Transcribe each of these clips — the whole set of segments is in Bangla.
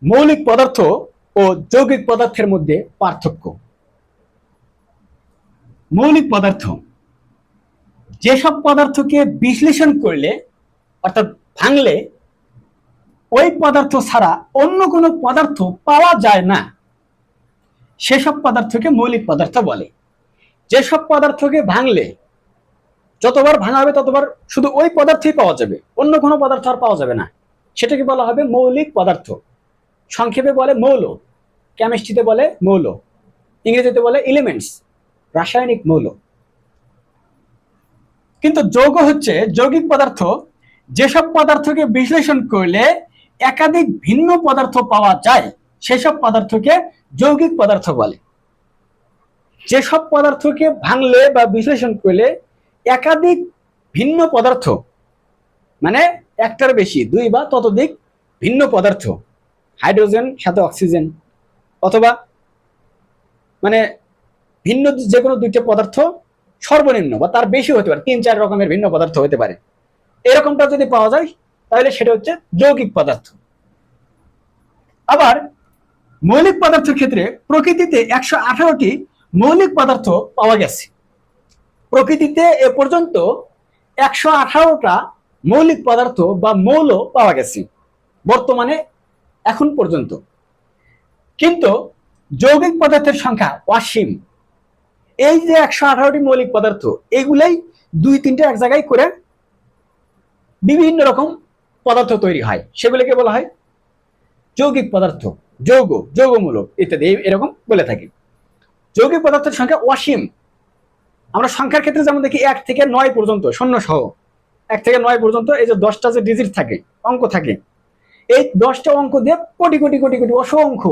মৌলিক পদার্থ ও যৌগিক পদার্থের মধ্যে পার্থক্য। মৌলিক পদার্থ যেসব পদার্থকে বিশ্লেষণ করলে অর্থাৎ ভাঙলে ওই পদার্থ ছাড়া অন্য কোনো পদার্থ পাওয়া যায় না, সেসব পদার্থকে মৌলিক পদার্থ বলে। যেসব পদার্থকে ভাঙলে যতবার ভাঙা হবে ততবার শুধু ওই পদার্থই পাওয়া যাবে, অন্য কোনো পদার্থ আর পাওয়া যাবে না, সেটাকে বলা হবে মৌলিক পদার্থ। সংক্ষেপে বলে মৌল, কেমিস্ট্রিতে বলে মৌল, ইংরেজিতে বলে এলিমেন্টস, রাসায়নিক মৌল। কিন্তু যৌগ হচ্ছে যৌগিক পদার্থ, যেসব পদার্থকে বিশ্লেষণ করলে একাধিক ভিন্ন পদার্থ পাওয়া যায় সেসব পদার্থকে যৌগিক পদার্থ বলে। যেসব পদার্থকে ভাঙলে বা বিশ্লেষণ করলে একাধিক ভিন্ন পদার্থ, মানে একটার বেশি, দুই বা ততোধিক ভিন্ন পদার্থ, হাইড্রোজেন সাথে অক্সিজেন, অথবা মানে ভিন্ন যে কোনো দুইটা পদার্থ সর্বনিম্ন বা তার বেশি হতে পারে, 3-4 রকমের ভিন্ন পদার্থ হতে পারে, এরকমটা যদি পাওয়া যায় তাহলে সেটা হচ্ছে যৌগিক পদার্থ। আবার মৌলিক পদার্থের ক্ষেত্রে প্রকৃতিতে 118টি মৌলিক পদার্থ পাওয়া গেছে। প্রকৃতিতে এ পর্যন্ত 118টা মৌলিক পদার্থ বা মৌল পাওয়া গেছে বর্তমানে এখন পর্যন্ত। কিন্তু যৌগিক পদার্থের সংখ্যা অসীম। এই যে 118টি মৌলিক পদার্থ, এগুলাই 2-3টে এক জায়গায় করে বিভিন্ন রকম পদার্থ তৈরি হয়, সেগুলোকে বলা হয় যৌগিক পদার্থ, যৌগ, যৌগমূলক ইত্যাদি এরকম বলে থাকি। যৌগিক পদার্থের সংখ্যা অসীম। আমরা সংখ্যার ক্ষেত্রে যেমন দেখি 1 থেকে 9 পর্যন্ত, শূন্য সহ 1 থেকে 9 পর্যন্ত এই যে 10টা যে ডিজিট থাকে, অঙ্ক থাকে, এই 10টা অঙ্ক দিয়ে কোটি কোটি কোটি কোটি অসংখ্য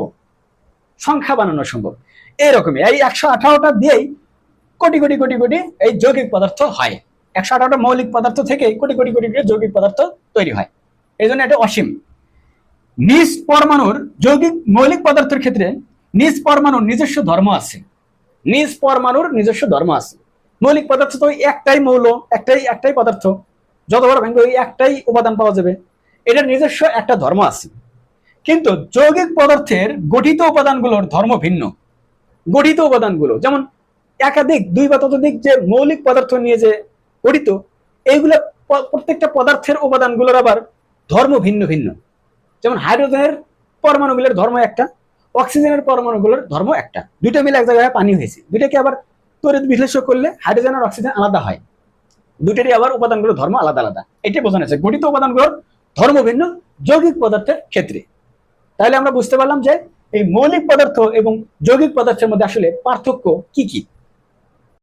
সংখ্যা বানানো সম্ভব। এইরকমই এই 118টা দিয়েই কোটি কোটি কোটি কোটি এই যৌগিক পদার্থ হয়। 118টা মৌলিক পদার্থ থেকে কোটি কোটি কোটি কোটি যৌগিক পদার্থ তৈরি হয়, এই জন্য এটা অসীম। নিজ পরমাণুর যৌগিক মৌলিক পদার্থের ক্ষেত্রে নিজ পরমাণুর নিজস্ব ধর্ম আছে। নিজ পরমাণুর নিজস্ব ধর্ম আছে। মৌলিক পদার্থ তো একটাই মৌল, একটাই পদার্থ, যতবার ভাঙবে ওই একটাই উপাদান পাওয়া যাবে, এটার নিজস্ব একটা ধর্ম আছে। কিন্তু যৌগিক পদার্থের গঠিত উপাদানগুলোর ধর্ম ভিন্ন। গঠিত উপাদানগুলো যেমন একাধিক, 2 বা ততোধিক যে মৌলিক পদার্থ নিয়ে যে গঠিত, এইগুলো প্রত্যেকটা পদার্থের উপাদানগুলোর আবার ধর্ম ভিন্ন ভিন্ন। যেমন হাইড্রোজেনের পরমাণুগুলোর ধর্ম একটা, অক্সিজেনের পরমাণুগুলোর ধর্ম একটা, দুইটা মিলে এক জায়গায় পানি হয়েছে, দুইটাকে আবার তড়িৎ বিশ্লেষণ করলে হাইড্রোজেন আর অক্সিজেন আলাদা হয়, দুইটারই আবার উপাদানগুলোর ধর্ম আলাদা আলাদা। এটাই বোঝানো যাচ্ছে গঠিত উপাদানগুলোর ধর্ম ভিন্ন যৌগিক পদার্থের ক্ষেত্রে। তাহলে আমরা বুঝতে পারলাম যে এই মৌলিক পদার্থ এবং যৌগিক পদার্থের মধ্যে আসলে পার্থক্য কি কি।